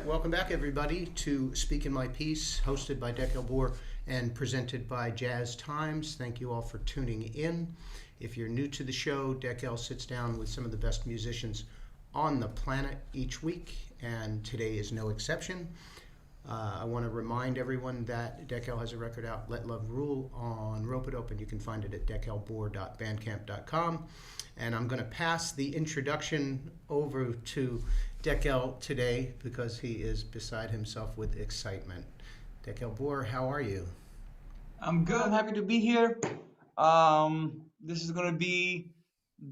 welcome back everybody to Speak in My Piece, hosted by Dekel and presented by Jazz Times. Thank you all for tuning in. If you're new to the show, Dekel sits down with some of the best musicians on the planet each week, and today is no exception. I want to remind everyone that Dekel has a record out, Let Love Rule, on Ropeadope, and you can find it at dekelbore.bandcamp.com. And I'm going to pass the introduction over to Dekel today because he is beside himself with excitement. Dekel, how are you? I'm good. Happy to be here. This is going to be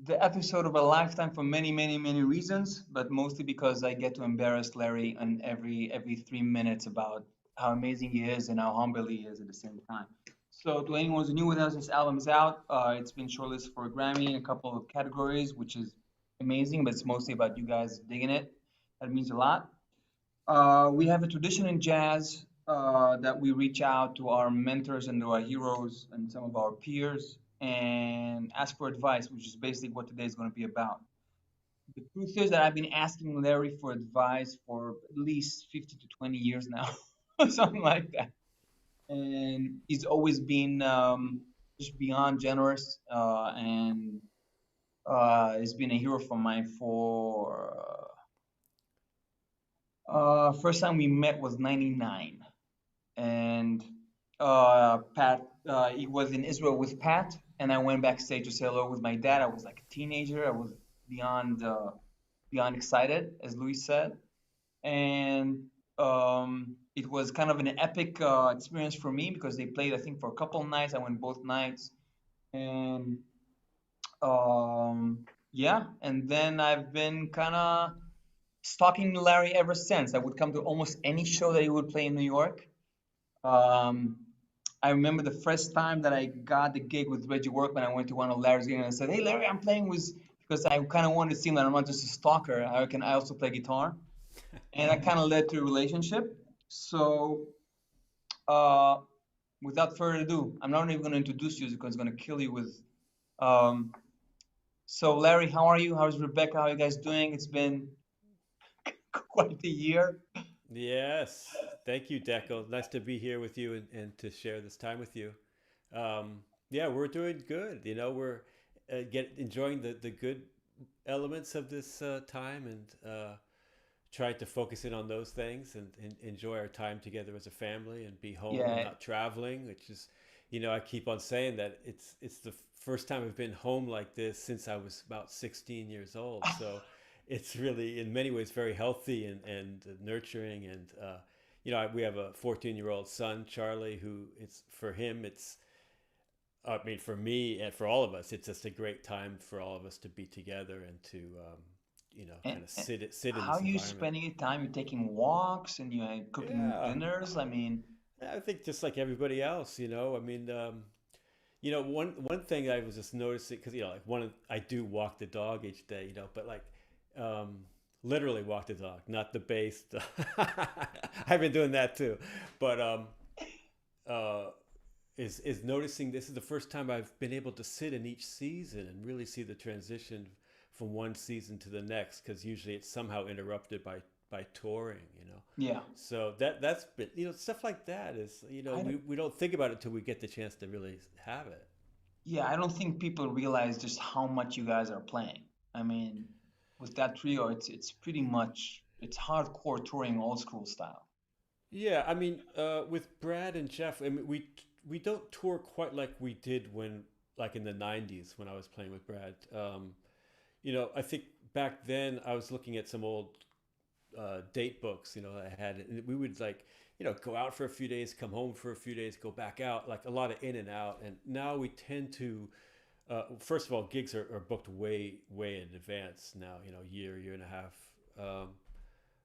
the episode of a lifetime for many, many, many reasons, but mostly because I get to embarrass Larry on every 3 minutes about how amazing he is and how humble he is at the same time. So to anyone who's new with us, this album is out. It's been shortlisted for a Grammy in a couple of categories, which is amazing, but it's mostly about you guys digging it. That means a lot. We have a tradition in jazz that we reach out to our mentors and to our heroes and some of our peers and ask for advice, which is basically what today is going to be about. The truth is that I've been asking Larry for advice for at least 50 to 20 years now, something like that. And he's always been just beyond generous and he's been a hero for mine for first time we met was 99 and Pat, he was in Israel with Pat, and I went backstage to say hello with my dad. I was like a teenager. I was beyond excited, as Louis said, and it was kind of an epic experience for me because they played, I think, for a couple of nights. I went both nights, and yeah, and then I've been kind of stalking Larry ever since. I would come to almost any show that he would play in New York. Um, I remember the first time that I got the gig with Reggie Workman. I went to one of Larry's gigs and I said, "Hey, Larry, I'm playing with," because I kind of wanted to seem like I'm not just a stalker. I also play guitar, and that kind of led to a relationship. So, uh, without further ado, I'm not even going to introduce you because it's going to kill you with. Um, so, Larry, how are you? How's Rebecca? How are you guys doing? It's been quite a year. Yes, thank you, Dekel. Nice to be here with you and to share this time with you. Yeah, we're doing good. You know, we're enjoying the good elements of this time and trying to focus in on those things and enjoy our time together as a family and be home and Yeah, not traveling, which is, I keep on saying that it's the first time I've been home like this since I was about 16 years old. So it's really in many ways very healthy and nurturing and we have a 14-year-old son, Charlie, who it's for him it's I mean for me and for all of us it's just a great time for all of us to be together and to and, kind of and sit in how are this you environment. spending your time? You're taking walks and you're cooking Yeah, dinners. I mean, I think just like everybody else, I mean, one thing I was just noticing because like I do walk the dog each day, but like um, literally walk the dog, not the base. I've been doing that too, but uh, is noticing this is the first time I've been able to sit in each season and really see the transition from one season to the next because usually it's somehow interrupted by touring. yeah, So that's been stuff like that is I don't, we don't think about it till we get the chance to really have it. yeah, I don't think people realize just how much you guys are playing. I mean, with that trio, it's pretty much it's hardcore touring, old school style. Yeah, I mean, with Brad and Jeff, I mean, we don't tour quite like we did when, like in the '90s when I was playing with Brad. I think back then I was looking at some old date books, that I had, and we would like, go out for a few days, come home for a few days, go back out, like a lot of in and out. And now we tend to, first of all, gigs are booked way in advance now, year and a half. Um,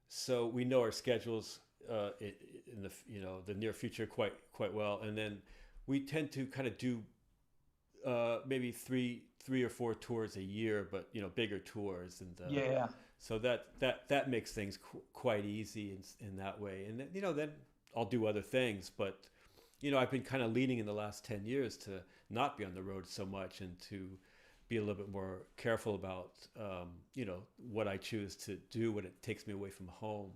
so we know our schedules in the the near future quite well, and then we tend to kind of do maybe three or four tours a year, but bigger tours, and Yeah, so that makes things quite easy in that way. And then, then I'll do other things, but I've been kind of leaning in the last 10 years to not be on the road so much and to be a little bit more careful about what I choose to do when it takes me away from home.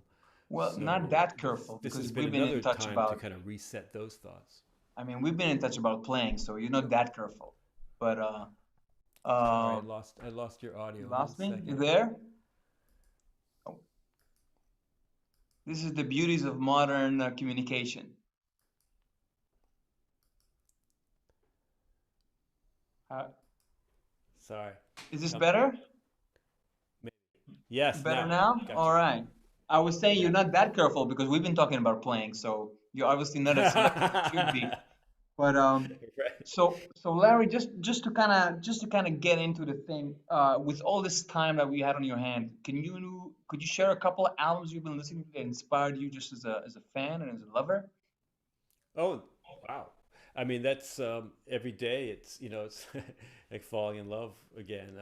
Well, not So that careful this has because been we've been in another touch time to about. kind of reset those thoughts. I mean, we've been in touch about playing, so you're not that careful. But Sorry, uh, I lost your you audio. One lost me. You second. there? Oh, this is the beauties of modern communication. Uh, Sorry. is this Come. better? Maybe. Yes. Better Now. now? Got All you. right. I was saying you're Yeah. not that careful because we've been talking about playing, so you're obviously not as selective as you should be. But Right. so Larry, just to kind of get into the thing, with all this time that we had on your hand, could you share a couple of albums you've been listening to that inspired you just as a fan and as a lover? Oh, wow. I mean, that's every day. It's it's like falling in love again.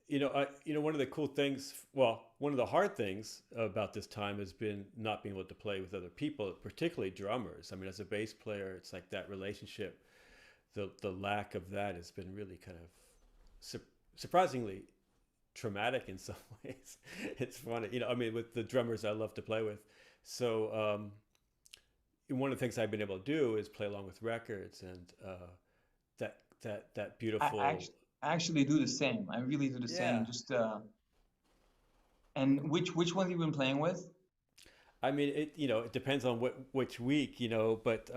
One of the cool things, well, one of the hard things about this time has been not being able to play with other people, particularly drummers. I mean, as a bass player, it's like that relationship. The lack of that has been really kind of surprisingly traumatic in some ways. It's funny, I mean, with the drummers I love to play with. So one of the things I've been able to do is play along with records and that I beautiful. actually do the same. I really do the same. Yeah. Just and which ones you've been playing with? I mean, it depends on which week, but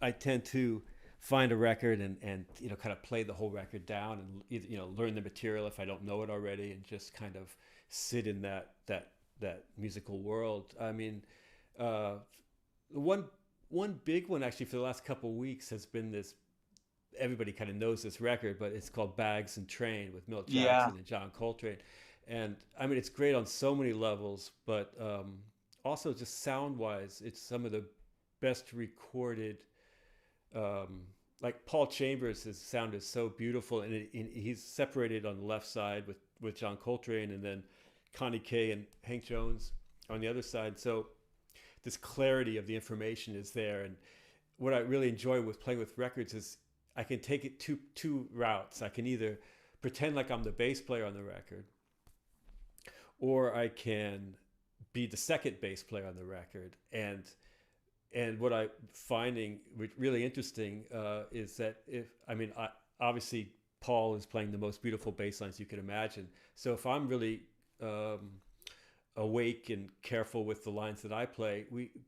I tend to find a record and kind of play the whole record down and either, learn the material if I don't know it already and just kind of sit in that musical world. I mean, uh, one one big one actually for the last couple of weeks has been this. Everybody kind of knows this record, but it's called Bags and Train with Milt Yeah, Jackson and John Coltrane. And I mean, it's great on so many levels, but also just sound wise, it's some of the best recorded. Um, like Paul Chambers, his sound is so beautiful, and he's separated on the left side with John Coltrane, and then Connie Kay and Hank Jones on the other side. So this clarity of the information is there, and what I really enjoy with playing with records is I can take it two routes. I can either pretend like I'm the bass player on the record, or I can be the second bass player on the record. And what I'm finding really interesting is that obviously Paul is playing the most beautiful bass lines you can imagine. So if I'm really um, awake and careful with the lines that I play,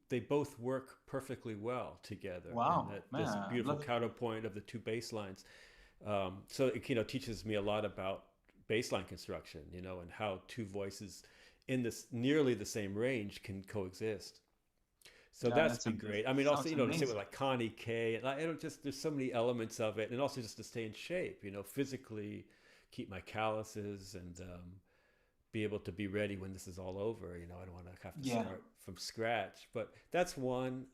they both work perfectly well together, and wow, that man, this I beautiful love. counterpoint of the two bass lines. So it teaches me a lot about bass line construction, and how two voices in this nearly the same range can coexist. So Yeah, that's been great. I mean, also sounds to sit with amazing. like Connie Kay, and I don't just there's so many elements of it, and also just to stay in shape, physically, keep my calluses, and be able to be ready when this is all over. I don't want to have to Yeah, start from scratch. But that's one.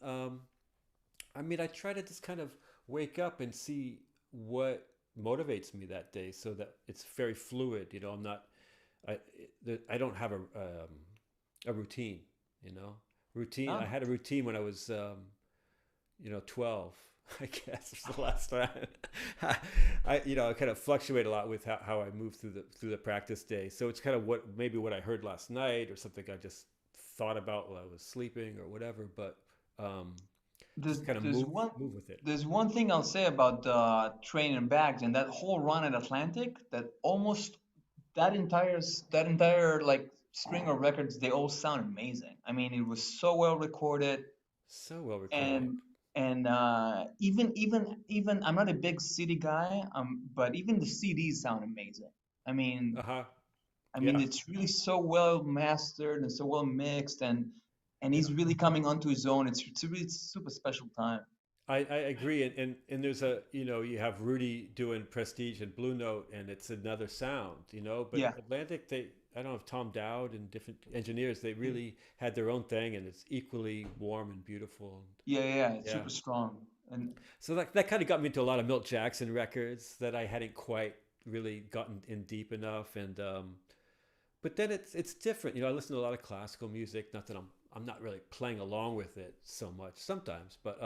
I mean, I try to just kind of wake up and see what motivates me that day, so that it's very fluid. I'm not. I I don't have a routine. You know, routine. I no, had a routine when I was 12. I guess was the last time. I kind of fluctuate a lot with how I move through the practice day. So it's kind of what I heard last night or something I just thought about while I was sleeping or whatever. But um, there's just kind of there's move one move with it. there's one thing I'll say about Train and Bags and that whole run at Atlantic, that almost that entire like string of records, they all sound amazing. I mean, it was so well recorded. So well recorded. and and even I'm not a big CD guy, but even the CDs sound amazing. I mean, Uh huh. I mean Yeah. it's really so well mastered and so well mixed, and Yeah. he's really coming onto his own. It's a really super special time. I agree, and there's you have Rudy doing Prestige and Blue Note, and it's another sound, But Yeah, Atlantic, I don't know if Tom Dowd and different engineers, they really had their own thing, and it's equally warm and beautiful. yeah, it's Yeah, super strong. And so that kind of got me into a lot of Milt Jackson records that I hadn't quite really gotten in deep enough, and but then it's different, I listen to a lot of classical music. Not that I'm not really playing along with it so much sometimes, but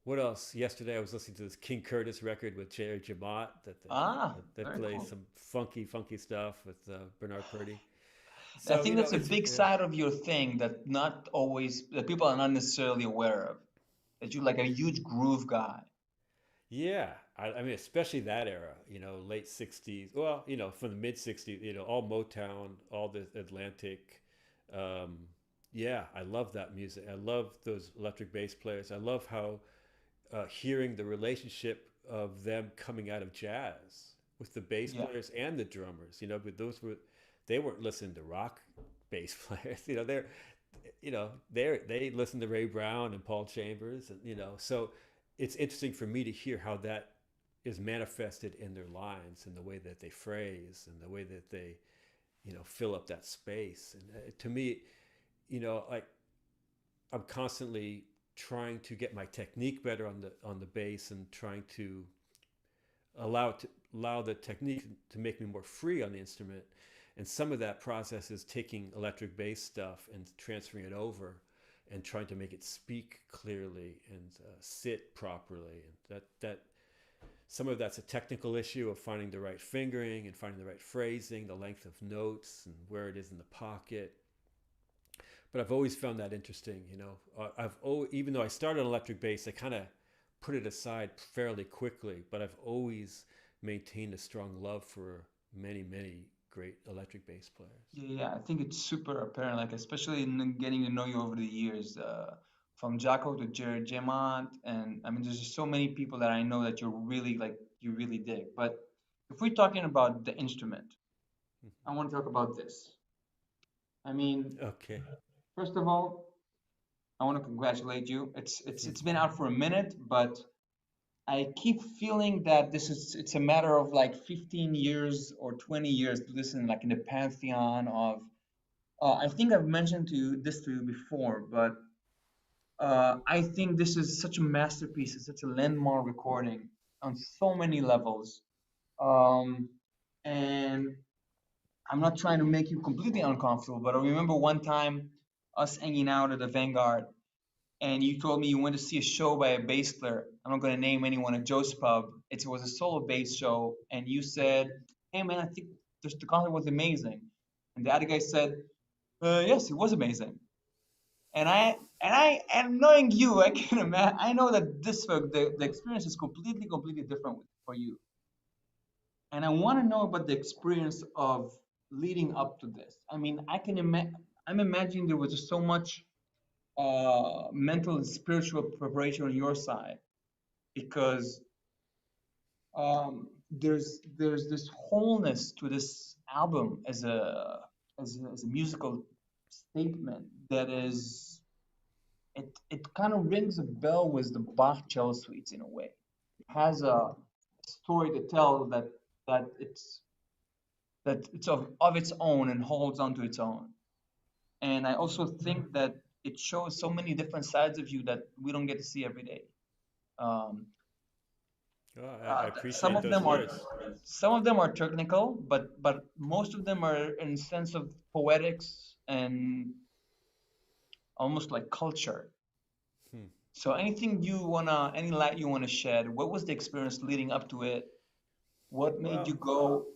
what else? Yesterday I was listening to this King Curtis record with Jerry Jamot that ah, that very plays cool. some funky stuff with Bernard Purdy. I So think that's a it's big yeah. side of your thing that people are not necessarily aware of. That you're like a huge groove guy. Yeah, I mean, especially that era, late 60s. Well, from the mid 60s, all Motown, all the Atlantic. Um, yeah, I love that music. I love those electric bass players. I love how hearing the relationship of them coming out of jazz with the bass Yeah. players and the drummers, but they weren't listening to rock bass players, they listened to Ray Brown and Paul Chambers, and so it's interesting for me to hear how that is manifested in their lines and the way that they phrase and the way that they, fill up that space. And to me, like I'm constantly trying to get my technique better on the bass and trying to allow the technique to make me more free on the instrument. And some of that process is taking electric bass stuff and transferring it over and trying to make it speak clearly and sit properly. And that some of that's a technical issue of finding the right fingering and finding the right phrasing, the length of notes and where it is in the pocket. But I've always found that interesting. Even though I started on electric bass, I kind of put it aside fairly quickly. But I've always maintained a strong love for many, many great electric bass players. Yeah, I think it's super apparent, like especially in getting to know you over the years, from Jocko to Jared Gemont, and I mean, there's just so many people that I know that you really dig. But if we're talking about the instrument, I want to talk about this. I mean, Okay. first of all, I want to congratulate you. It's been out for a minute, but I keep feeling that it's a matter of like 15 years or 20 years to listen like in the pantheon of. I think I've mentioned this to you before, but I think this is such a masterpiece. It's such a landmark recording on so many levels. Um, and I'm not trying to make you completely uncomfortable, but I remember one time us hanging out at the Vanguard, and you told me you went to see a show by a bass player. I'm not going to name anyone at Joe's Pub. It was a solo bass show, and you said, "Hey man, I think the concert was amazing." And the other guy said, "Yes, it was amazing." And knowing you, I can imagine. I know that the experience is completely different for you. And I want to know about the experience of leading up to this. I mean, I'm imagining there was just so much mental and spiritual preparation on your side because there's this wholeness to this album as a musical statement that is it kind of rings a bell with the Bach cello suites in a way. It has a story to tell that it's of its own and holds on to its own. And I also think that it shows so many different sides of you that we don't get to see every day. Um, Well, I some appreciate of those them are words. some of them are technical, but most of them are in sense of poetics and almost like culture. Hmm. So any light you wanna shed? What was the experience leading up to it? What made you Well, go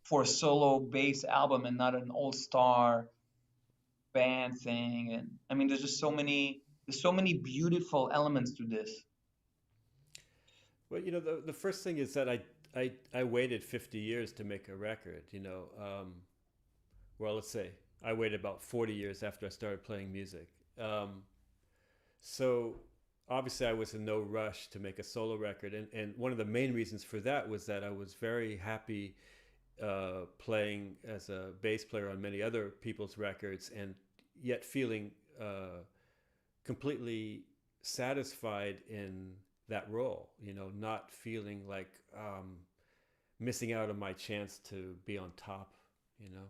for a solo bass album and not an all-star band thing? And I mean, there's so many beautiful elements to this. well, the first thing is that I waited 50 years to make a record. Well, let's say I waited about 40 years after I started playing music. Um, so obviously I was in no rush to make a solo record, and one of the main reasons for that was that I was very happy playing as a bass player on many other people's records, and yet feeling completely satisfied in that role. Not feeling like missing out on my chance to be on top. You know,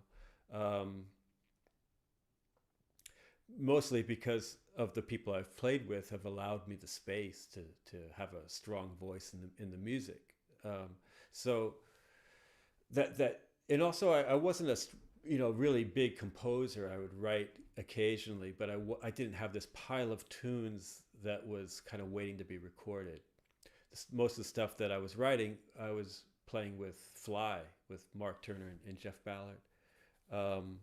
mostly because of the people I've played with have allowed me the space to have a strong voice in the music. Um, so that and also I wasn't really big composer. I would write occasionally, but I didn't have this pile of tunes that was kind of waiting to be recorded. Most of the stuff that I was writing, I was playing with Fly, with Mark Turner and Jeff Ballard. Um,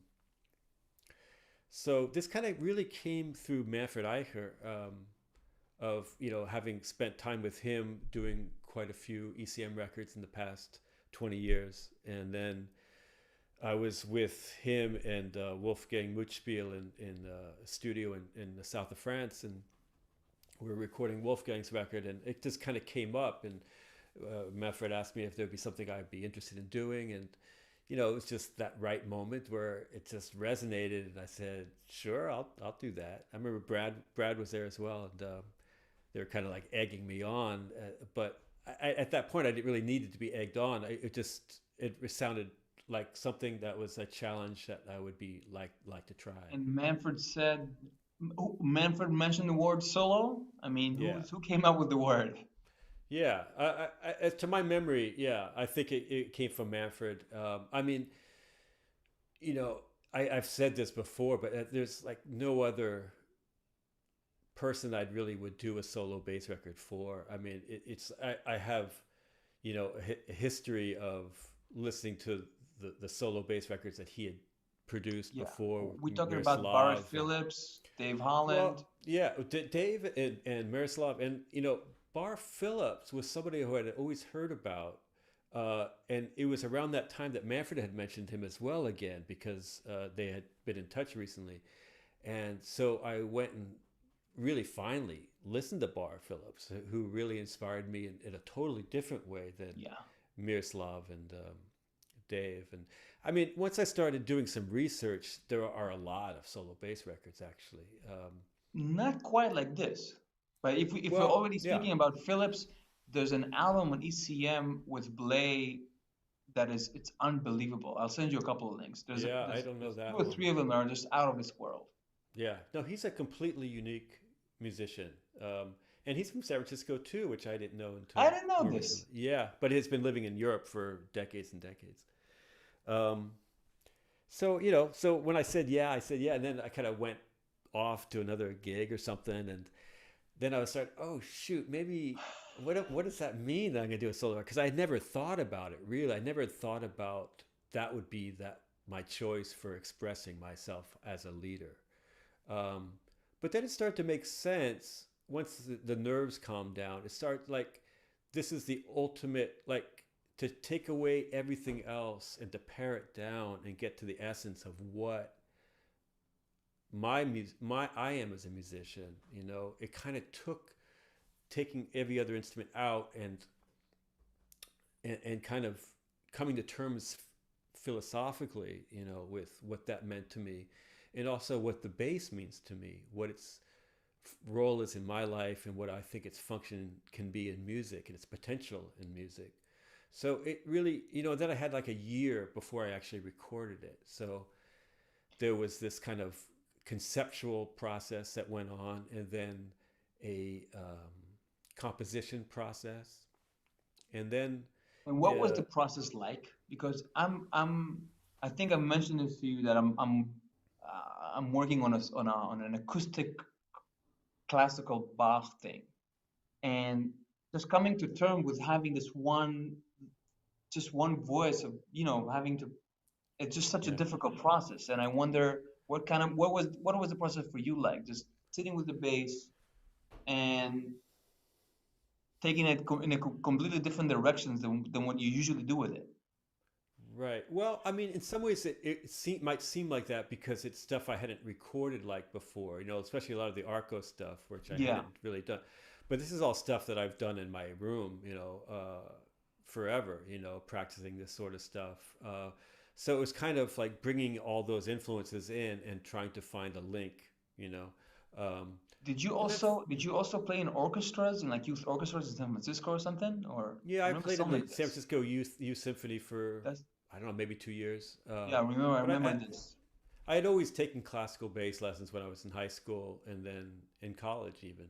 so this kind of really came through Manfred Eicher, of having spent time with him doing quite a few ECM records in the past 20 years, and then I was with him and Wolfgang Mutspiel in a studio in the south of France, and we were recording Wolfgang's record, and it just kind of came up, and Manfred asked me if there'd be something I'd be interested in doing, and it was just that right moment where it just resonated, and I said, "Sure, I'll do that." I remember Brad was there as well, and they were kind of like egging me on, but at that point I didn't really needed to be egged on. It sounded like something that was a challenge that I would be like to try. And Manfred mentioned the word solo. I mean, Yeah. who came up with the word? Yeah, to my memory, yeah, I think it came from Manfred. I mean, I've said this before, but there's like no other person I'd really would do a solo bass record for. I mean, I have, a history of listening to the solo bass records that he had produced before. We're talking Miroslav about Barrett Phillips, Dave Holland. Well, yeah, Dave and Miroslav, and Bar Phillips was somebody who I had always heard about, and it was around that time that Manfred had mentioned him as well again, because they had been in touch recently, and so I went and really finally listened to Bar Phillips, who really inspired me in a totally different way than Miroslav and Dave. And I mean, once I started doing some research, there are a lot of solo bass records actually. Not quite like this, but if we're already speaking about Phillips, there's an album on ECM with Blay that it's unbelievable. I'll send you a couple of links. I don't know that. 2 or 3 of them are just out of this world. Yeah, no, he's a completely unique musician, and he's from San Francisco too, which I didn't know until I didn't know this. Recently. Yeah, but he's been living in Europe for decades and decades. So when I said yeah, and then I kind of went off to another gig or something, and then I was like, oh shoot, maybe what does that mean that I'm gonna do a solo? Because I had never thought about it really. I never thought about that would be my choice for expressing myself as a leader. But then it started to make sense once the nerves calmed down. It started like, this is the ultimate, like, to take away everything else and to pare it down and get to the essence of what I am as a musician. It kind of took taking every other instrument out and kind of coming to terms philosophically, with what that meant to me, and also what the bass means to me, what its role is in my life, and what I think its function can be in music and its potential in music. So it really, then I had like a year before I actually recorded it. So there was this kind of conceptual process that went on, and then a composition process, and then. And what was the process like? Because I think I mentioned this to you that I'm working on an acoustic classical Bach thing, and just coming to terms with having this one voice of having to. It's just such a difficult process, and I wonder what was the process for you like? Just sitting with the bass and taking it in a completely different directions than what you usually do with it. Right. Well, I mean, in some ways it might seem like that because it's stuff I hadn't recorded like before, especially a lot of the Arco stuff, which I hadn't really done. But this is all stuff that I've done in my room, forever, practicing this sort of stuff. So it was kind of like bringing all those influences in and trying to find a link, Did you also play in orchestras, in like youth orchestras in San Francisco or something? Or I played in the San Francisco Youth Symphony for I don't know, maybe 2 years. I remember this. I had always taken classical bass lessons when I was in high school and then in college even.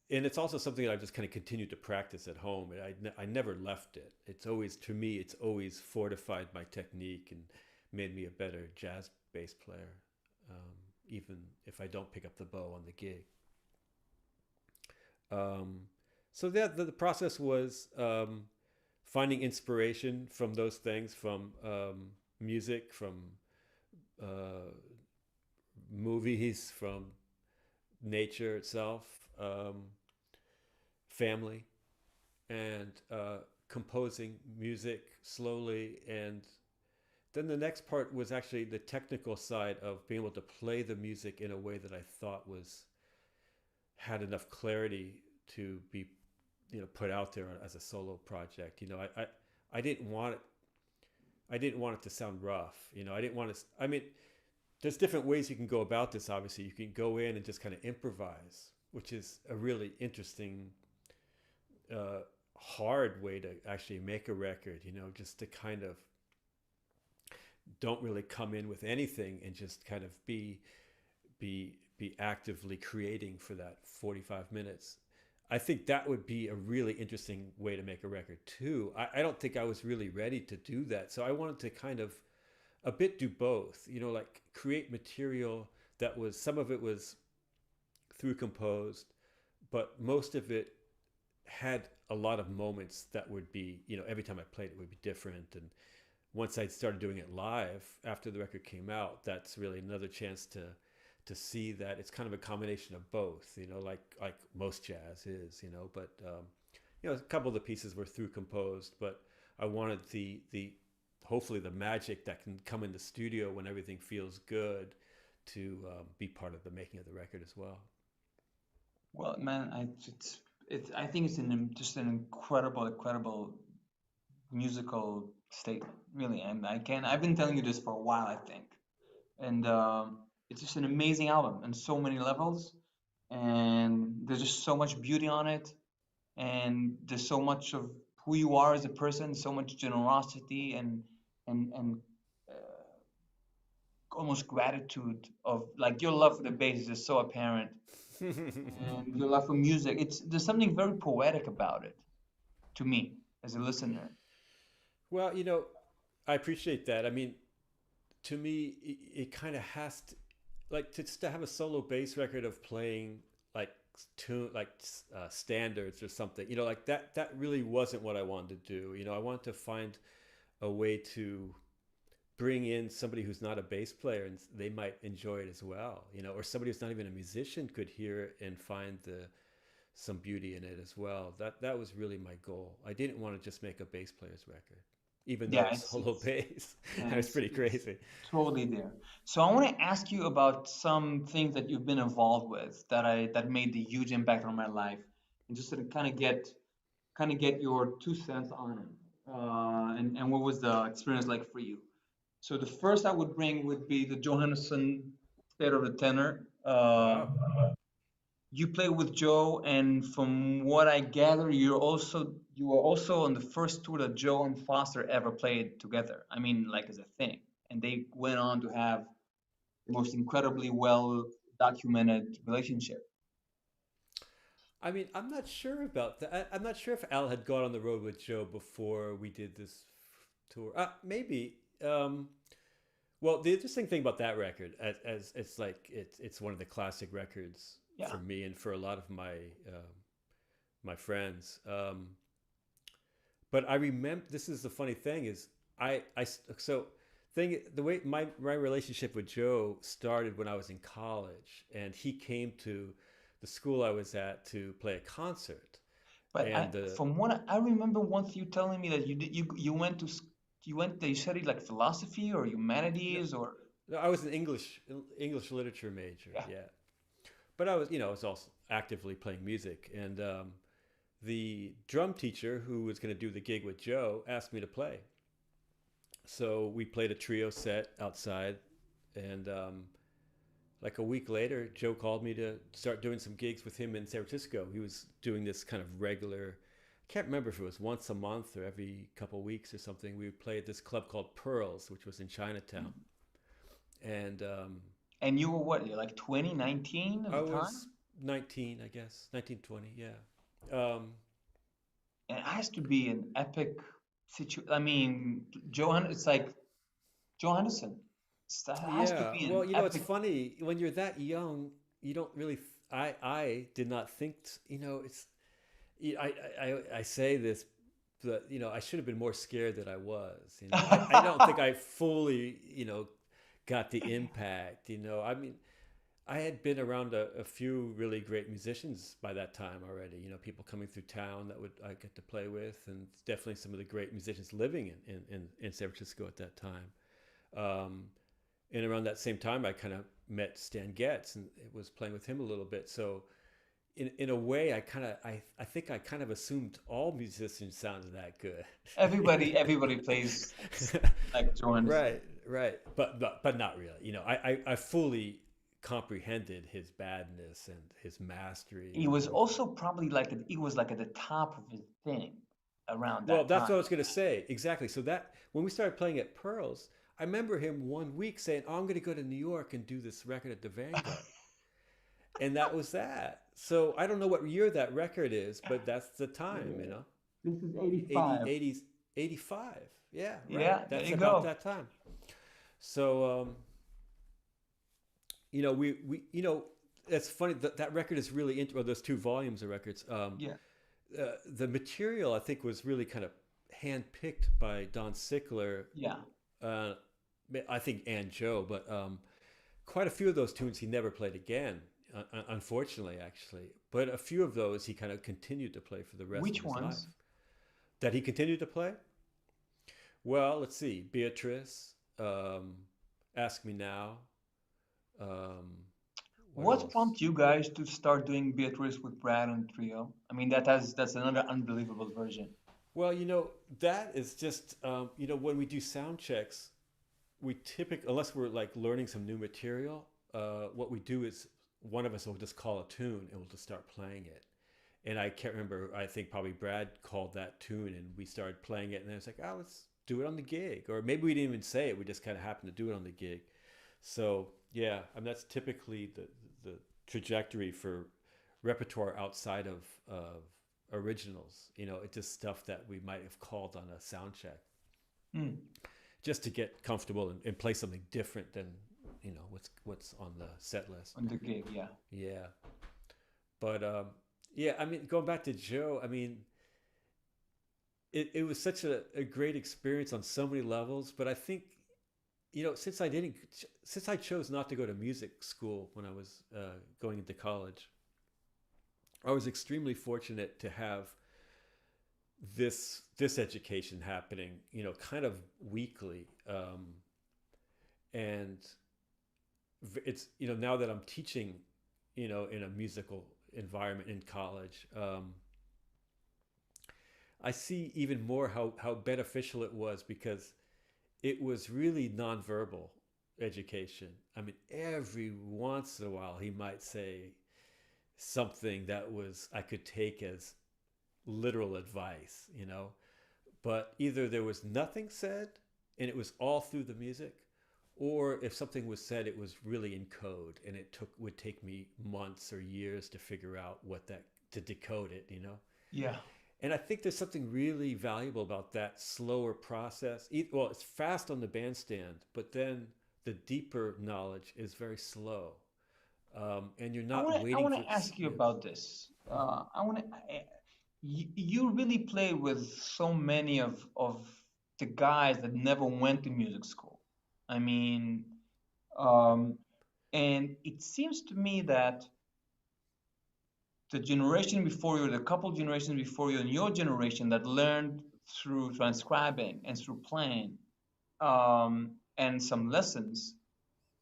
And it's also something that I've just kind of continued to practice at home. I never left it. It's always fortified my technique and made me a better jazz bass player, even if I don't pick up the bow on the gig. So the process was finding inspiration from those things, from music, from movies, from nature itself, family, and composing music slowly. And then the next part was actually the technical side of being able to play the music in a way that I thought had enough clarity to be, put out there as a solo project. I didn't want it to sound rough. I didn't want to. I mean, there's different ways you can go about this. Obviously, you can go in and just kind of improvise, which is a really interesting, hard way to actually make a record. Just to kind of don't really come in with anything and just kind of be actively creating for that 45 minutes. I think that would be a really interesting way to make a record too. I don't think I was really ready to do that. So I wanted to kind of a bit do both, like create material that was, some of it was through composed, but most of it had a lot of moments that would be, every time I played it would be different. And once I started doing it live after the record came out, that's really another chance to see that it's kind of a combination of both, like most jazz is, but a couple of the pieces were through composed, but I wanted the hopefully the magic that can come in the studio when everything feels good to be part of the making of the record as well. Well, man, I think it's just an incredible musical statement, really. And I've been telling you this for a while, I think, and it's just an amazing album on so many levels, and there's just so much beauty on it, and there's so much of who you are as a person, so much generosity and almost gratitude of like your love for the bass is just so apparent, and your love for music. There's something very poetic about it to me as a listener. Well, I appreciate that. I mean, to me, it kind of has to, like, just to have a solo bass record of playing like standards or something, like that really wasn't what I wanted to do. I wanted to find a way to bring in somebody who's not a bass player and they might enjoy it as well, or somebody who's not even a musician could hear it and find some beauty in it as well. That was really my goal. I didn't want to just make a bass player's record, even though it's solo bass. Yeah, It's pretty crazy. Totally there. So I want to ask you about some things that you've been involved with that made the huge impact on my life, and just to kind of get your 2 cents on it, and what was the experience like for you? So the first I would bring would be the Johannesson State of the Tenor. Wow. You play with Joe, and from what I gather, you were also on the first tour that Joe and Foster ever played together. I mean, like as a thing, and they went on to have the most incredibly well documented relationship. I mean, I'm not sure about that. I'm not sure if Al had gone on the road with Joe before we did this tour. Maybe. Well, the interesting thing about that record, as it's one of the classic records for me and for a lot of my friends. But I remember, this is the funny thing is the way my relationship with Joe started when I was in college, and he came to the school I was at to play a concert. But from what I remember, once you telling me that you studied like philosophy or humanities or. No, I was an English literature major. Yeah. But I was also actively playing music, and the drum teacher who was going to do the gig with Joe asked me to play. So we played a trio set outside, and like a week later, Joe called me to start doing some gigs with him in San Francisco. He was doing this kind of regular, I can't remember if it was once a month or every couple weeks or something. We would play at this club called Pearls, which was in Chinatown. And you were what, like 20, 19 at the time? I was 19, I guess. 19, 20, yeah. And it has to be an epic situation. I mean, it's like Johannesson. That has to be an epic. It's funny. When you're that young, you don't really... I did not think... it's... I say this I should have been more scared than I was. I don't think I fully, got the impact. I mean, I had been around a few really great musicians by that time already. People coming through town that I get to play with, and definitely some of the great musicians living in San Francisco at that time. And around that same time, I kind of met Stan Getz and was playing with him a little bit. So in a way, I think I kind of assumed all musicians sounded that good. Everybody plays like Johannes. Right. But not really. I fully comprehended his badness and his mastery. He was also probably he was like at the top of his thing around that Well, that's time. what I was going to say. Exactly. So that when we started playing at Pearls, I remember him one week saying, "Oh, I'm going to go to New York and do this record at the Vanguard." And that was that. So I don't know what year that record is, but that's the time, This is 85. 85. Yeah, right. Yeah, That's there you about go. that time. So, it's funny that record is really interesting. Well, those two volumes of records. Yeah. The material, I think, was really kind of handpicked by Don Sickler. Yeah. I think, and Joe, but quite a few of those tunes he never played again. Unfortunately, actually, but a few of those he kind of continued to play for the rest Which of his life. ones? That he continued to play? Well, let's see. Beatrice, Ask Me Now. What else? prompted you guys to start doing Beatrice with Brad and Trio? I mean, that's another unbelievable version. Well, that is just when we do sound checks, we typically, unless we're like learning some new material, what we do is one of us will just call a tune and we'll just start playing it. And I can't remember, I think probably Brad called that tune and we started playing it, and then it's like, oh, let's do it on the gig. Or maybe we didn't even say it, we just kind of happened to do it on the gig. So yeah, I mean, that's typically the trajectory for repertoire outside of originals. It's just stuff that we might have called on a sound check. Just to get comfortable and play something different than what's on the set list. On the gig, yeah. Yeah. But yeah, I mean, going back to Joe, I mean, it was such a great experience on so many levels. But I think, since I chose not to go to music school when I was going into college, I was extremely fortunate to have this education happening, kind of weekly. And it's, now that I'm teaching, in a musical environment in college, I see even more how beneficial it was, because it was really nonverbal education. I mean, every once in a while he might say something that I could take as literal advice, but either there was nothing said and it was all through the music, or if something was said, it was really in code, and would take me months or years to figure out to decode it, Yeah. And I think there's something really valuable about that slower process. Well, it's fast on the bandstand, but then the deeper knowledge is very slow, and you're not waiting. I want to ask you about this. You really play with so many of the guys that never went to music school. I mean, and it seems to me that the generation before you, the couple generations before you, and your generation that learned through transcribing and through playing, and some lessons,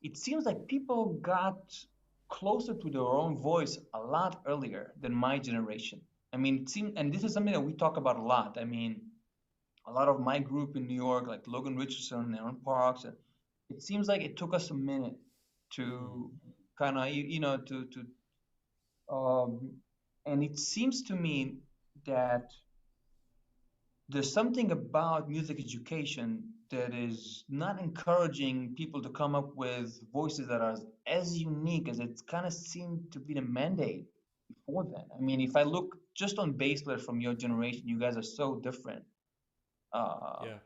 it seems like people got closer to their own voice a lot earlier than my generation. I mean, it seems, and this is something that we talk about a lot. I mean, a lot of my group in New York, like Logan Richardson, Aaron Parks, and it seems like it took us a minute to kind of, and it seems to me that there's something about music education that is not encouraging people to come up with voices that are as unique as it kind of seemed to be the mandate before then. I mean, if I look just on bass players from your generation, you guys are so different. Yeah.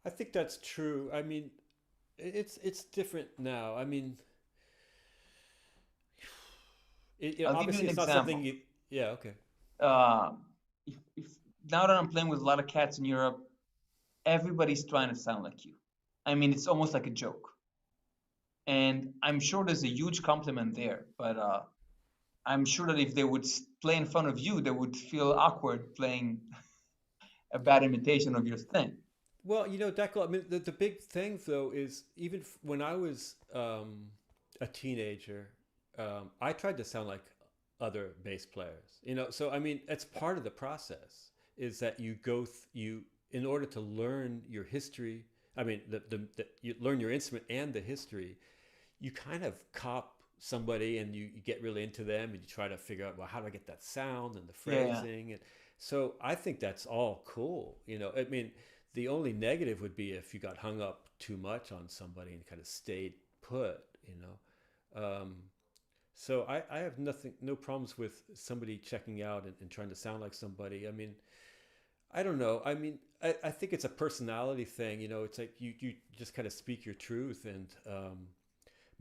I think that's true. I mean, it's different now. I mean, I'll give you obviously an it's not example. something you. Yeah. Okay. If now that I'm playing with a lot of cats in Europe, everybody's trying to sound like you. I mean, it's almost like a joke. And I'm sure there's a huge compliment there, but I'm sure that if they would play in front of you, they would feel awkward playing a bad imitation of your thing. Well, Dekel, I mean, the big thing though is even when I was a teenager, I tried to sound like other bass players. So I mean, it's part of the process is that you in order to learn your history. I mean, you learn your instrument and the history. You kind of cop somebody and you get really into them and you try to figure out, well, how do I get that sound and the Yeah, phrasing? And so I think that's all cool. I mean, the only negative would be if you got hung up too much on somebody and kind of stayed put. So I have no problems with somebody checking out and trying to sound like somebody. I mean, I don't know. I mean, I think it's a personality thing. It's like you just kind of speak your truth, and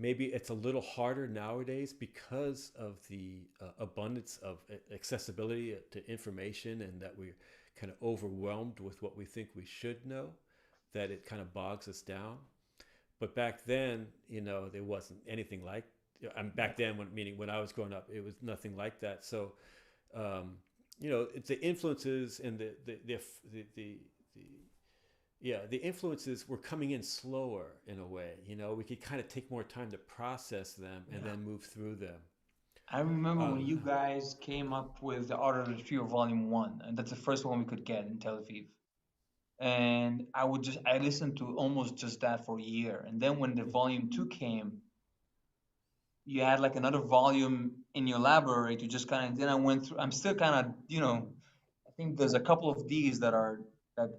maybe it's a little harder nowadays because of the abundance of accessibility to information, and that we're kind of overwhelmed with what we think we should know, that it kind of bogs us down. But back then, there wasn't anything like. Back then, meaning when I was growing up, it was nothing like that. So, it's the influences and the yeah, the influences were coming in slower in a way. We could kind of take more time to process them and yeah. then move through them. I remember when Um, you guys came up with the Art of the Trio Volume 1, and that's the first one we could get in Tel Aviv. And I listened to almost just that for a year. And then when the Volume 2 came, you had like another volume in your library to just kind of, then I went through, I'm still kind of, I think there's a couple of these that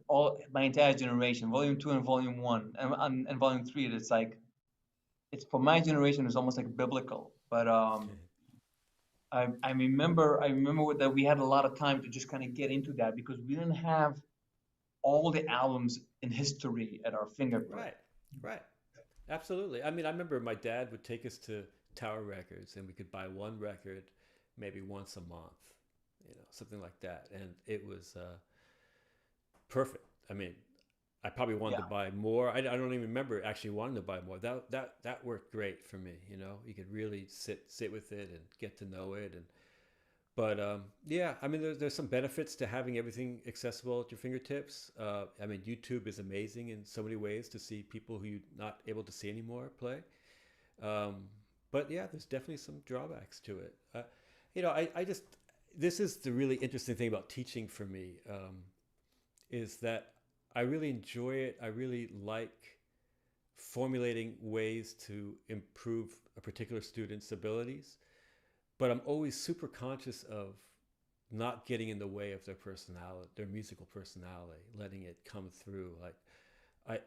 all, my entire generation, Volume 2 and Volume 1, and Volume 3, it's like, it's for my generation, it's almost like biblical. But I remember that we had a lot of time to just kind of get into that because we didn't have all the albums in history at our fingerprint. right, right, absolutely. I mean, I remember my dad would take us to Tower Records, and we could buy one record, maybe once a month, something like that, and it was perfect. I mean, I probably wanted to Yeah, buy more. I don't even remember actually wanting to buy more. That worked great for me. You could really sit with it and get to know it. And but yeah, I mean, there's some benefits to having everything accessible at your fingertips. I mean, YouTube is amazing in so many ways to see people who you're not able to see anymore play. Um, but yeah, there's definitely some drawbacks to it. I just this is the really interesting thing about teaching for me, is that I really enjoy it. I really like formulating ways to improve a particular student's abilities, but I'm always super conscious of not getting in the way of their personality, their musical personality, letting it come through. Like I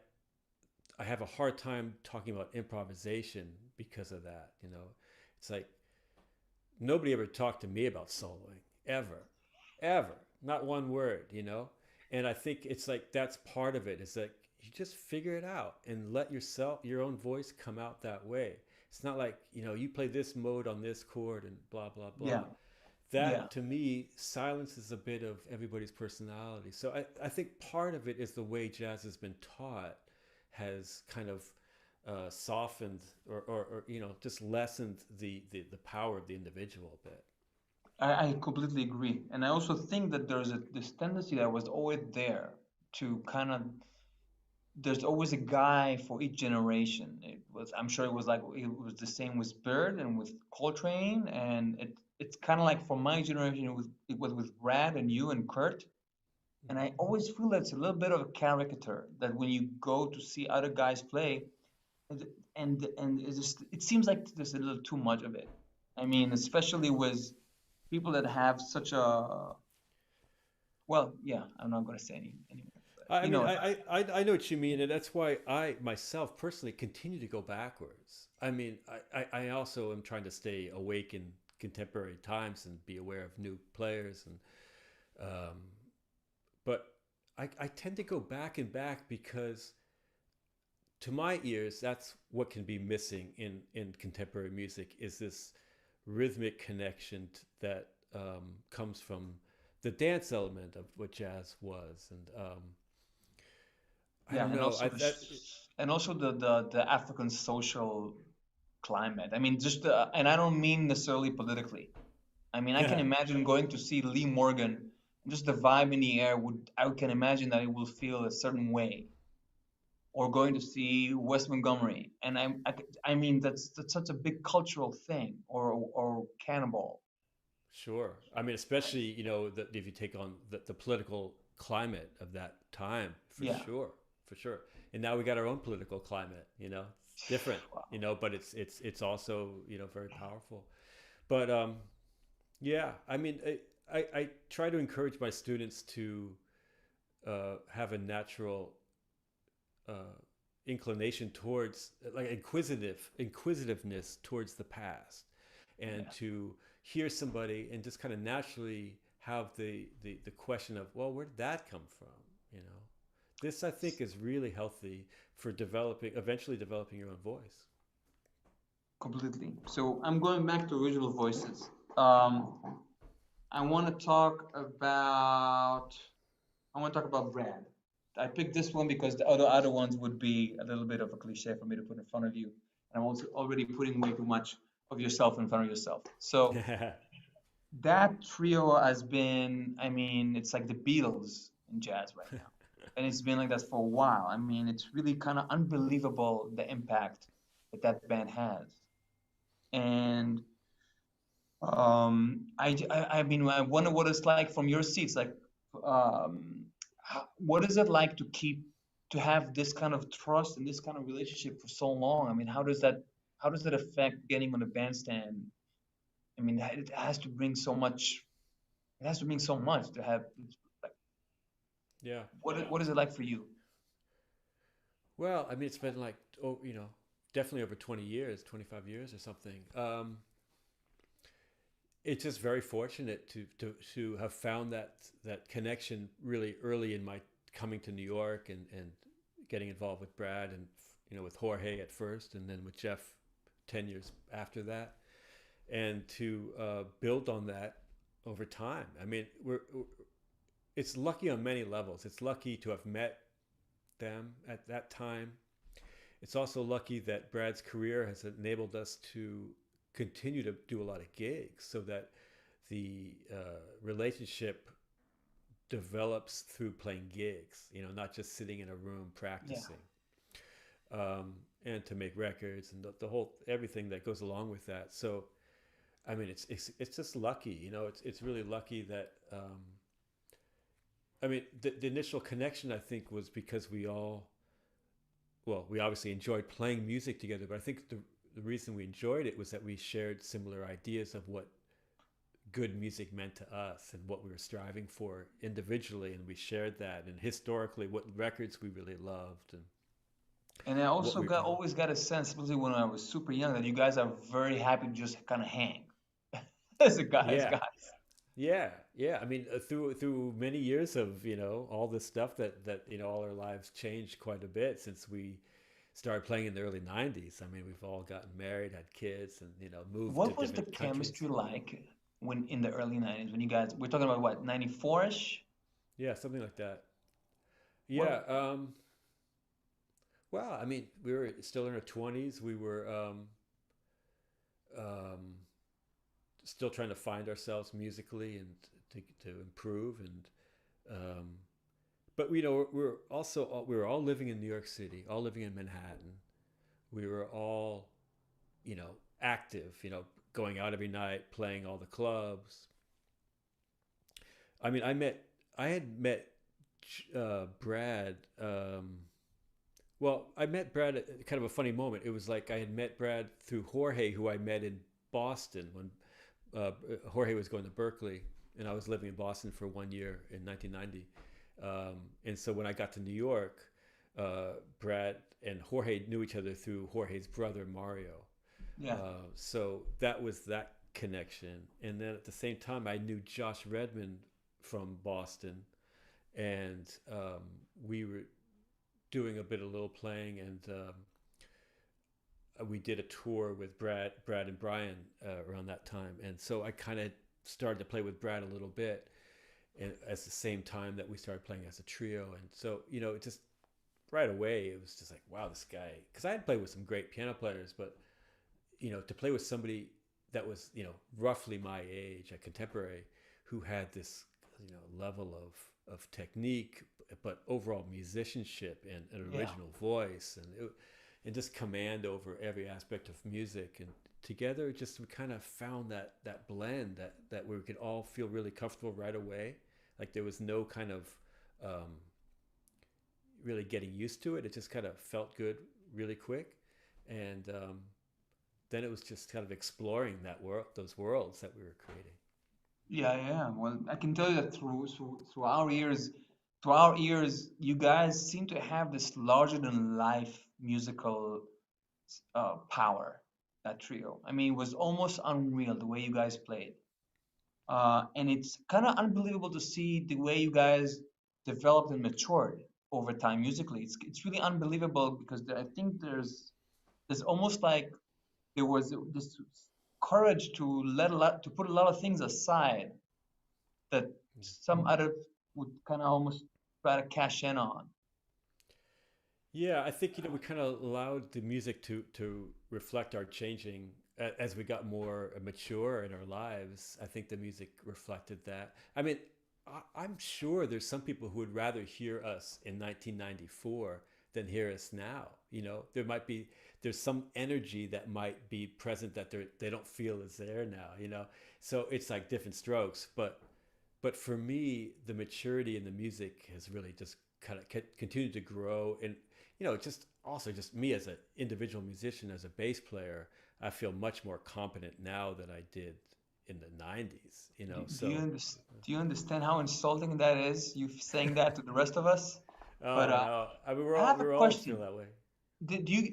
I have a hard time talking about improvisation because of that. It's like nobody ever talked to me about soloing ever, ever, not one word. And I think it's like that's part of it. Is that you just figure it out and let your own voice come out that way. It's not like you play this mode on this chord and blah blah yeah, blah. yeah. That to me silences a bit of everybody's personality. So I think part of it is the way jazz has been taught has kind of softened or just lessened the power of the individual a bit. I completely agree, and I also think that there's this tendency that was always there to kind of. There's always a guy for each generation. I'm sure it was the same with Bird and with Coltrane, and it's kind of like for my generation, it was with Brad and you and Kurt. And I always feel that it's a little bit of a caricature that when you go to see other guys play, and it seems like there's a little too much of it. I mean, especially with people that have such a well, yeah, I'm not going to say anymore. But I you mean, know, I know what you mean, and that's why I myself personally continue to go backwards. I mean, I also am trying to stay awake in contemporary times and be aware of new players, and um, but I tend to go back and back because to my ears, that's what can be missing in contemporary music is this rhythmic connection that comes from the dance element of what jazz was, and I Yeah, don't and know. also and also the African social climate. I mean, just and I don't mean necessarily politically. I mean, I can imagine going to see Lee Morgan, just the vibe in the air would, I can imagine that it will feel a certain way. Or going to see West Montgomery, and I mean that's such a big cultural thing, or Cannibal. Sure. I mean, especially, if you take on the political climate of that time, for Yeah. sure, for sure. And now we got our own political climate, it's different, Wow. but it's also, very powerful. But yeah, I mean, I try to encourage my students to have a natural inclination towards, like, inquisitiveness towards the past, and Yeah. to hear somebody and just kind of naturally have the question of, well, where did that come from? This, I think, is really healthy for eventually developing your own voice. Completely. So I'm going back to original voices. I want to talk about Brad. I picked this one because the other ones would be a little bit of a cliche for me to put in front of you, and I'm also already putting way too much of yourself in front of yourself. So that trio has been, I mean, it's like the Beatles in jazz right now. And it's been like that for a while. I mean, it's really kind of unbelievable the impact that that band has. And I mean, I wonder what it's like from your seats. Like, what is it like to have this kind of trust and this kind of relationship for so long? I mean, how does that affect getting on the bandstand? I mean, it has to bring so much. It has to mean so much to have. Like, Yeah. what is it like for you? Well, I mean, it's been like, definitely over 20 years, 25 years or something. It's just very fortunate to have found that connection really early in my coming to New York, and getting involved with Brad, and with Jorge at first, and then with Jeff 10 years after that, and to build on that over time. I mean, it's lucky on many levels. It's lucky to have met them at that time. It's also lucky that Brad's career has enabled us to continue to do a lot of gigs, so that the relationship develops through playing gigs, not just sitting in a room practicing. And to make records, and the whole, everything that goes along with that. So, I mean, it's just lucky, it's really lucky that, I mean, the initial connection, I think, was because we obviously enjoyed playing music together, but I think the reason we enjoyed it was that we shared similar ideas of what good music meant to us and what we were striving for individually, and we shared that, and historically what records we really loved. And I also always got a sense, especially when I was super young, that you guys are very happy to just kind of hang as guys. Yeah. I mean, through many years of all this stuff that all our lives changed quite a bit since we started playing in the early '90s. I mean, we've all gotten married, had kids, and moved What to was the different countries. chemistry like when in the early '90s, when you guys, we're talking about what, '94ish? Yeah, something like that. Yeah. Well, I mean, we were still in our 20s. We were still trying to find ourselves musically, and to improve, and but we were all living in New York City, all living in Manhattan. We were all active, going out every night, playing all the clubs. I mean, I had met Brad. Well, I met Brad at kind of a funny moment. It was like I had met Brad through Jorge, who I met in Boston when Jorge was going to Berkeley, and I was living in Boston for 1 year in 1990. And so when I got to New York, Brad and Jorge knew each other through Jorge's brother, Mario. Yeah. So that was that connection. And then at the same time, I knew Josh Redman from Boston, and we were doing a little playing, and we did a tour with Brad and Brian around that time. And so I kind of started to play with Brad a little bit. at the same time that we started playing as a trio. And so, it just right away, it was just like, wow, this guy, because I had played with some great piano players, but, to play with somebody that was, roughly my age, a contemporary, who had this, level of technique, but overall musicianship and an Yeah. original voice and just command over every aspect of music. And together, just we kind of found that blend that we could all feel really comfortable right away. Like there was no kind of really getting used to it. It just kind of felt good really quick. And then it was just kind of exploring those worlds that we were creating. Yeah. Well, I can tell you that through our ears, you guys seem to have this larger than life musical power. That trio. I mean, it was almost unreal the way you guys played. And it's kind of unbelievable to see the way you guys developed and matured over time musically. It's really unbelievable because I think there's almost like there was this courage to to put a lot of things aside that some other would kind of almost try to cash in on. Yeah, I think we kind of allowed the music to reflect our changing as we got more mature in our lives. I think the music reflected that. I mean, I'm sure there's some people who would rather hear us in 1994 than hear us now. There's some energy that might be present that they don't feel is there now. So it's like different strokes, but for me, the maturity in the music has really just kind of continued to grow. And, just also just me as an individual musician, as a bass player, I feel much more competent now than I did in the 90s, Do, do so. you do you understand how insulting that is? You saying that to the rest of us? Oh, But I know. I mean, I have a we're all feel question. that way.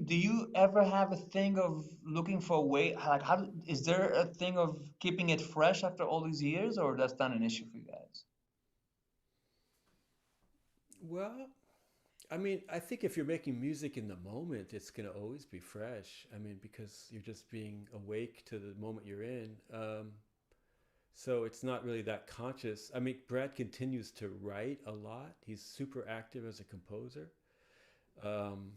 Do you ever have a thing of looking for a way? Like, is there a thing of keeping it fresh after all these years, or that's not an issue for you guys? Well, I mean, I think if you're making music in the moment, it's going to always be fresh. I mean, because you're just being awake to the moment you're in. So it's not really that conscious. I mean, Brad continues to write a lot. He's super active as a composer. Um,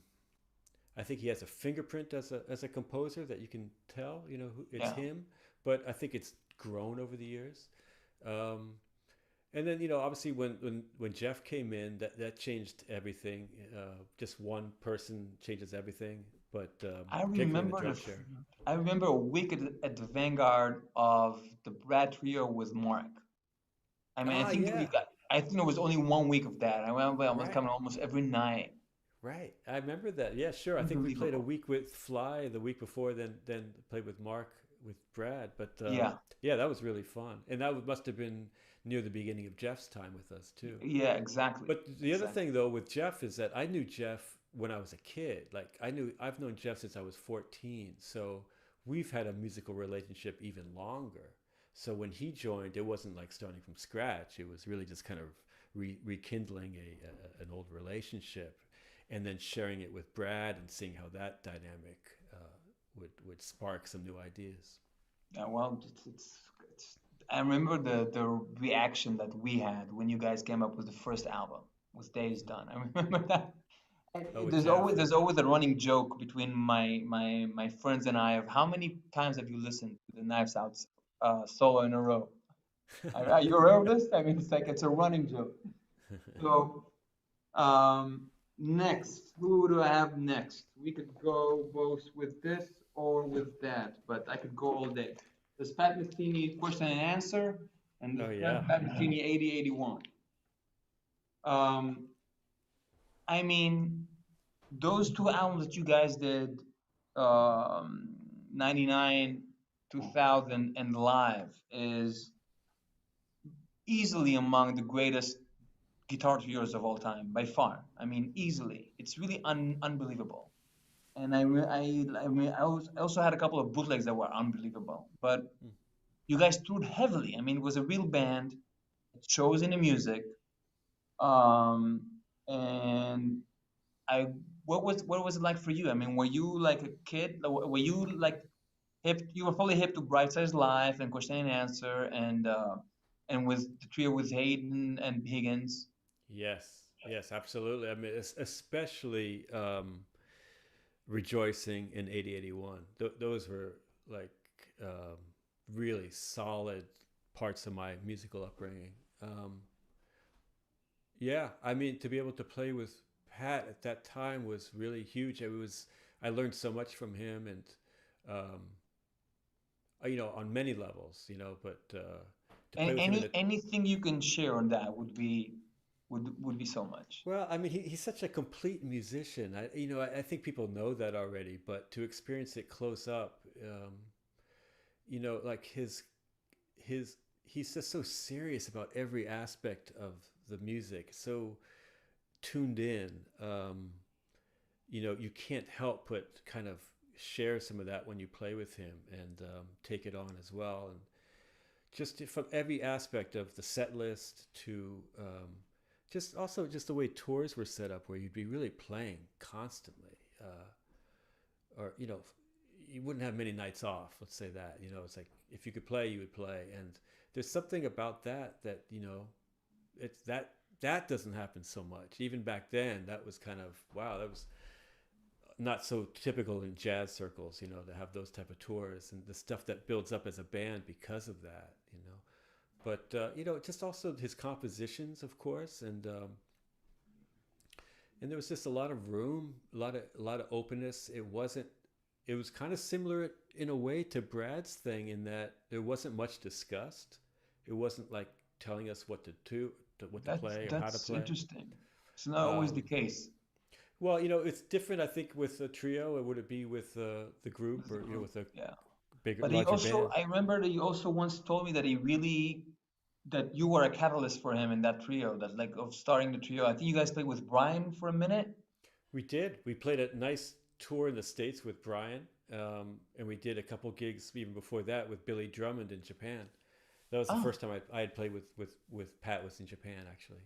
I think he has a fingerprint as a composer that you can tell, it's Yeah. him. But I think it's grown over the years. Um, and then, obviously, when Jeff came in, that changed everything. Just one person changes everything, but I particularly in the remember drum share. I remember a week at the vanguard of the Brad Trio with Mark. I mean, Ah, yeah, I think there was only 1 week of that. I remember I was right, coming almost every night. right. I remember that. Yeah, sure. I think we played a Unbelievable. week with Fly the week before, then played with Mark with Brad. But Yeah. yeah, that was really fun, and must have been near the beginning of Jeff's time with us too. Yeah, exactly. But the other Exactly. thing though with Jeff is that I knew Jeff when I was a kid. Like I've known Jeff since I was 14. So we've had a musical relationship even longer. So when he joined, it wasn't like starting from scratch. It was really just kind of rekindling an old relationship, and then sharing it with Brad and seeing how that dynamic would spark some new ideas. Yeah, well, it's I remember the reaction that we had when you guys came up with the first album, with Days Done. I remember that. Oh, with There's Jeff. always a running joke between my friends and I of how many times have you listened to the Knives Out solo in a row? Are you aware of this? I mean, it's a running joke. So, next, who do I have next? We could go both with this or with that, but I could go all day. There's Pat Metheny question and answer, and Oh there's yeah. Pat Metheny 8081. Um, I mean, those two albums that you guys did, um, 99, 2000, and Live, is easily among the greatest guitar trios of all time, by far. I mean, easily. It's really unbelievable. And I also had a couple of bootlegs that were unbelievable. But you guys toured heavily. I mean, it was a real band. It shows in the music. Um, and I, what was it like for you? I mean, were you like a kid? Were you like hip? You were fully hip to Bright Side's Life and Question and Answer and and with the trio with Hayden and Higgins. Yes, yes, absolutely. I mean, especially Rejoicing in 8081. Those were like um, really solid parts of my musical upbringing. Um, yeah, I mean, to be able to play with Pat at that time was really huge. I learned so much from him, and um, on many levels, but to play And with him in a anything you can share on that would be so much. well, I mean, he's such a complete musician. I think people know that already, but to experience it close up, like his he's just so serious about every aspect of the music, so tuned in. You can't help but kind of share some of that when you play with him and take it on as well. And just from every aspect of the set list to just the way tours were set up, where you'd be really playing constantly, or you wouldn't have many nights off. Let's say that. It's like if you could play, you would play, and there's something about that it's that doesn't happen so much. Even back then, that was kind of wow. That was not so typical in jazz circles, to have those type of tours and the stuff that builds up as a band because of that. But just also his compositions, of course, and there was just a lot of room, a lot of openness. It was kind of similar in a way to Brad's thing in that there wasn't much discussed. It wasn't like telling us what to do, what to That's play, or how to that's play. interesting. It's not always the Um, case well, it's different, I think, with a trio. Or would it be with the group, with the or group. with a Yeah. bigger, But he larger also, band? I remember that he also once told me that you were a catalyst for him in that trio, that like of starting the trio. I think you guys played with Brian for a minute. We did. We played a nice tour in the States with Brian, and we did a couple gigs even before that with Billy Drummond in Japan. That was the Oh, first time I had played with Pat was in Japan, actually.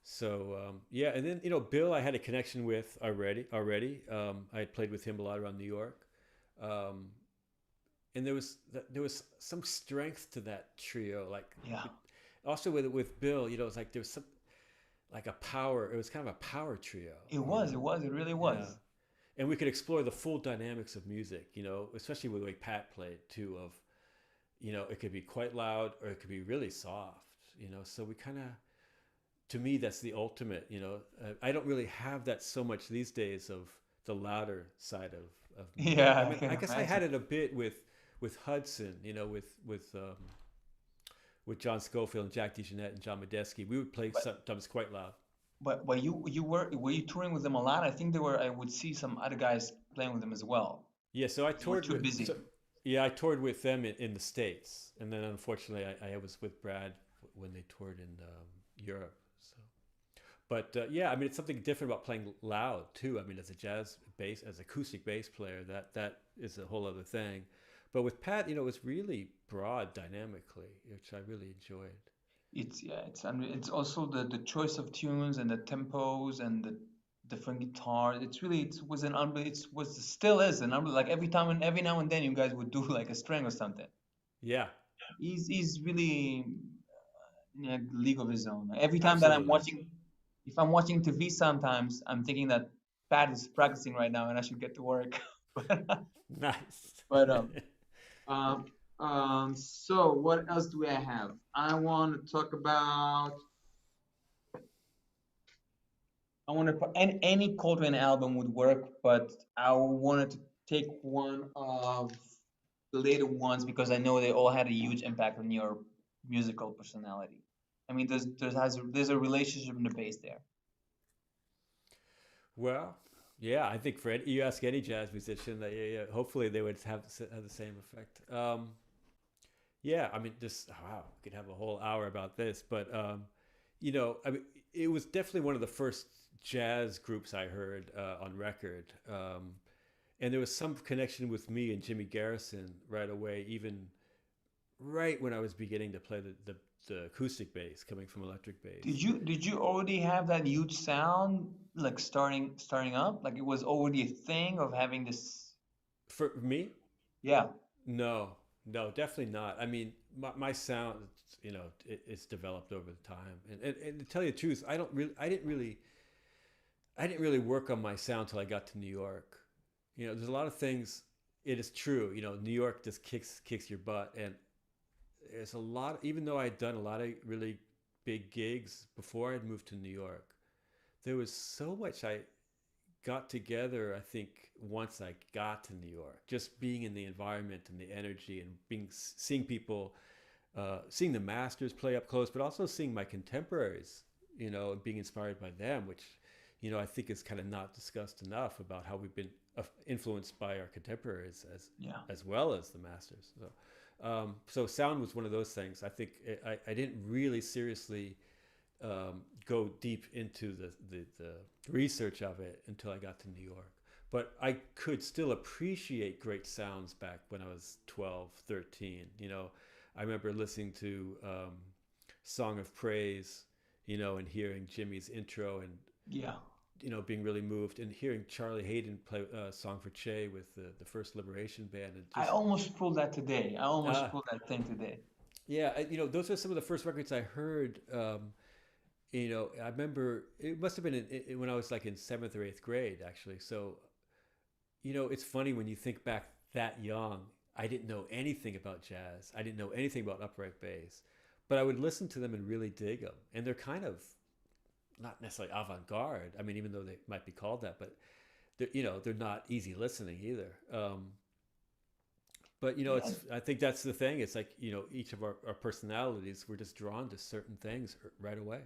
So yeah, and then Bill I had a connection with already. I had played with him a lot around New York, um, and there was some strength to that trio. Like yeah. also with Bill, it's like there was some like a power. It was kind of a power trio, It was, it was, it really Yeah, was. and we could explore the full dynamics of music. Especially with the way Pat played too. Of it could be quite loud or it could be really soft. So we kind of, to me, that's the ultimate. I don't really have that so much these days of the louder side of music. I Yeah, I mean, can I guess I had imagine. it a bit with Hudson. With John Scofield and Jack DeJohnette and John Medeski. We would play But sometimes quite loud. but you were you touring with them a lot? I think there were I would see some other guys playing with them as well. Yeah, so I You were toured too with busy. so yeah, I toured with them in the States, and then unfortunately I was with Brad when they toured in Europe. So, but yeah, I mean it's something different about playing loud too. I mean as a jazz bass, as acoustic bass player, that is a whole other thing. But with Pat, it was really broad dynamically, which I really enjoyed. It's yeah, it's also the choice of tunes and the tempos and the different guitars. It's really it was an unbe it was still is an unbe like every time and every now and then you guys would do like a string or something. Yeah, He's really in a league of his own. Every time that I'm absolutely. watching, if I'm watching TV, sometimes I'm thinking that Pat is practicing right now and I should get to work. But Nice. but um so what else do I have? I want to talk about. I want to put any Coltrane album would work, but I wanted to take one of the later ones because I know they all had a huge impact on your musical personality. I mean, there's a relationship in the bass there. Well, yeah, I think for you ask any jazz musician, that yeah, hopefully they would have the same effect. Yeah, I mean, just wow, we could have a whole hour about this, but I mean, it was definitely one of the first jazz groups I heard on record, and there was some connection with me and Jimmy Garrison right away, even right when I was beginning to play the acoustic bass coming from electric Did bass. you did you already have that huge sound like starting up? Like it was already a thing of having this. For me, Yeah. no, No, definitely not. I mean, my sound, it's developed over the time. And to tell you the truth, I didn't really work on my sound till I got to New York. There's a lot of things. It is true. New York just kicks your butt, and there's a lot. Even though I had done a lot of really big gigs before I'd moved to New York, there was so much I got together. I think once I got to New York, just being in the environment and the energy, and seeing people, seeing the masters play up close, but also seeing my contemporaries, and being inspired by them, which I think is kind of not discussed enough about how we've been influenced by our contemporaries as well as the masters. So sound was one of those things. I think I didn't really seriously go deep into the research of it until I got to New York. But I could still appreciate great sounds back when I was 12, 13. I remember listening to Song of Praise, and hearing Jimmy's intro and Yeah. Being really moved, and hearing Charlie Hayden play Song for Che with the First Liberation Band. And I just, almost pulled that today. I almost pulled that thing today. yeah, those are some of the first records I heard. I remember it must have been when I was like in 7th or 8th grade, actually. So, it's funny when you think back that young. I didn't know anything about jazz. I didn't know anything about upright bass, but I would listen to them and really dig them. And they're kind of not necessarily avant-garde. I mean, even though they might be called that, but they're not easy listening either. But I think that's the thing. It's like each of our personalities, we're just drawn to certain things right away.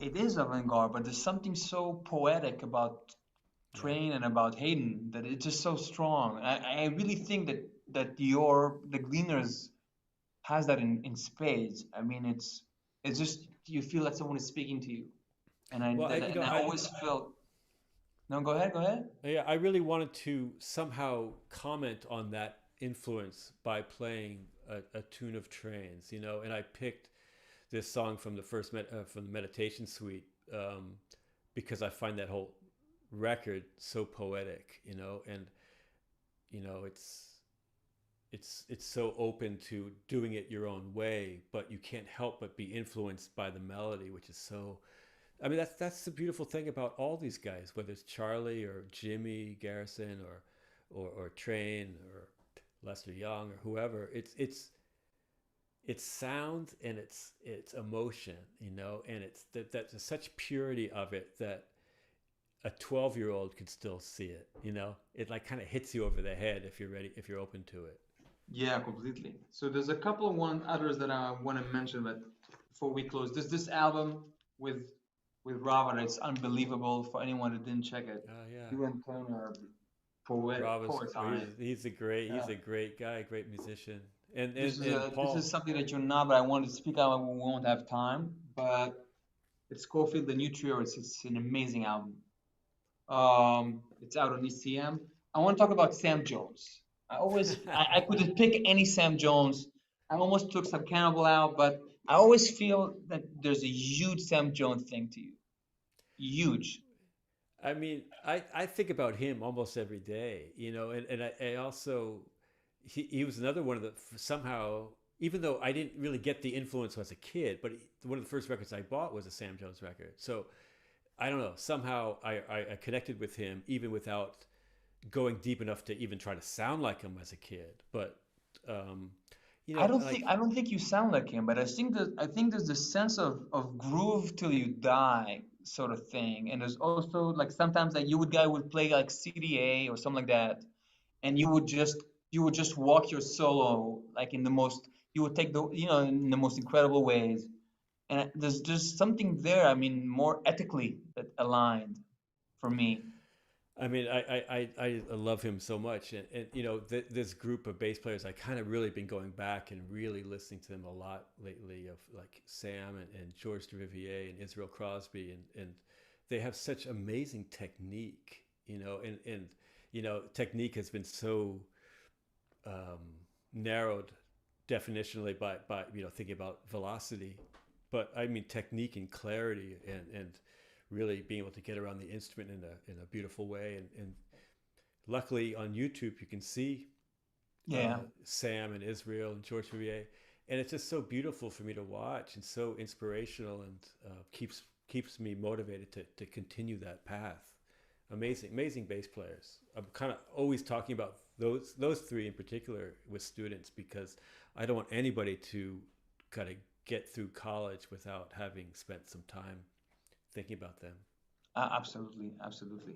It is avant-garde, but there's something so poetic about Train and about Hayden that it's just so strong. I really think that the Gleaners has that in spades. I mean, it's just you feel like someone is speaking to you, and I always felt. No, go ahead. Yeah, I really wanted to somehow comment on that influence by playing a tune of Trains, and I picked this song from the from the Meditation Suite because I find that whole record so poetic, and it's so open to doing it your own way, but you can't help but be influenced by the melody, which is so. I mean, that's the beautiful thing about all these guys, whether it's Charlie or Jimmy Garrison or Train or Lester Young or whoever. It's sound and it's emotion, and it's that's such purity of it that a 12-year-old could still see it. It like kind of hits you over the head if you're ready, if you're open to it. Yeah, completely. So there's a couple of others that I want to mention, but before we close, there's this album with Robert. It's unbelievable for anyone who didn't check it. Yeah. You and Tony are poets on it. He's a great guy, great musician. And This Paul. is something that you're not, but I wanted to speak out. We won't have time, but it's Schofield, the new trio. It's an amazing album. It's out on ECM. I want to talk about Sam Jones. I could pick any Sam Jones. I almost took some Cannibal out, but I always feel that there's a huge Sam Jones thing to you. Huge. I mean, I think about him almost every day, and I also, he was another one of the, somehow, even though I didn't really get the influence as a kid, but one of the first records I bought was a Sam Jones record. So I don't know, somehow I connected with him even without going deep enough to even try to sound like him as a kid. But I don't think you sound like him, but I think there's this sense of groove till you die sort of thing. And there's also like sometimes that guy would play like CDA or something like that, and you would just walk your solo like in the most, you would take in the most incredible ways. And there's just something there. I mean, more ethically that aligned for me. I mean, I love him so much, and this group of bass players, I kind of really been going back and really listening to them a lot lately, of like Sam and George Duvivier and Israel Crosby, and they have such amazing technique, and technique has been so narrowed definitionally by thinking about velocity, but I mean technique and clarity and really being able to get around the instrument in a beautiful way. And luckily on YouTube you can see Yeah. Sam and Israel and George Vivier, and it's just so beautiful for me to watch and so inspirational, and keeps me motivated to continue that path. Amazing bass players. I'm kind of always talking about those three in particular with students, because I don't want anybody to kind of get through college without having spent some time thinking about them. Absolutely, absolutely.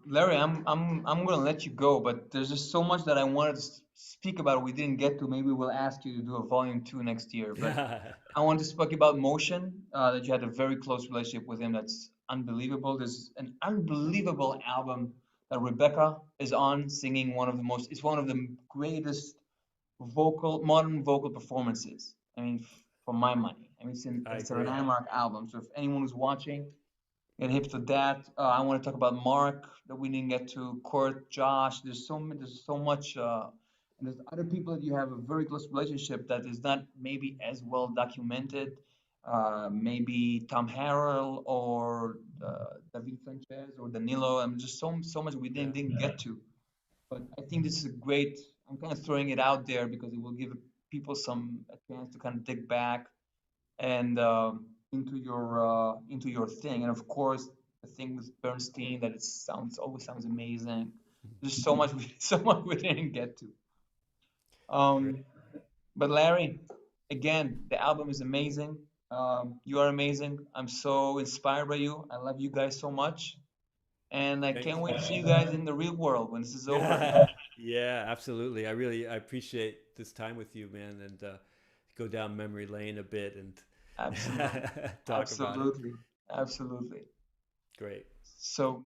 Larry, I'm gonna let you go, but there's just so much that I wanted to speak about we didn't get to. Maybe we'll ask you to do a volume 2 next year. But I want to speak about Motion, that you had a very close relationship with him. That's unbelievable. There's an unbelievable album that Rebecca is on, singing it's one of the greatest modern vocal performances. I mean, for my money. I mean, I it's a agree. landmark album. So if anyone who's watching, get hip to that. I want to talk about Mark that we didn't get to, Kurt, Josh. There's so much, and there's other people that you have a very close relationship that is not maybe as well documented. Maybe Tom Harrell or David Sanchez or Danilo. I mean, just so much we Yeah. didn't get to. But I think this is a great. I'm kind of throwing it out there because it will give people a chance to kind of dig back and into your thing. And of course, the thing with Bernstein that it always sounds amazing. There's so much so much we didn't get to. Great. Um, but Larry, again, the album is amazing. You are amazing. I'm so inspired by you. I love you guys so much, and I Thank can't wait you. to see you guys in the real world when this is over. Yeah, absolutely. I appreciate this time with you, man, and go down memory lane a bit and Absolutely, talk about it. absolutely, absolutely. Great. So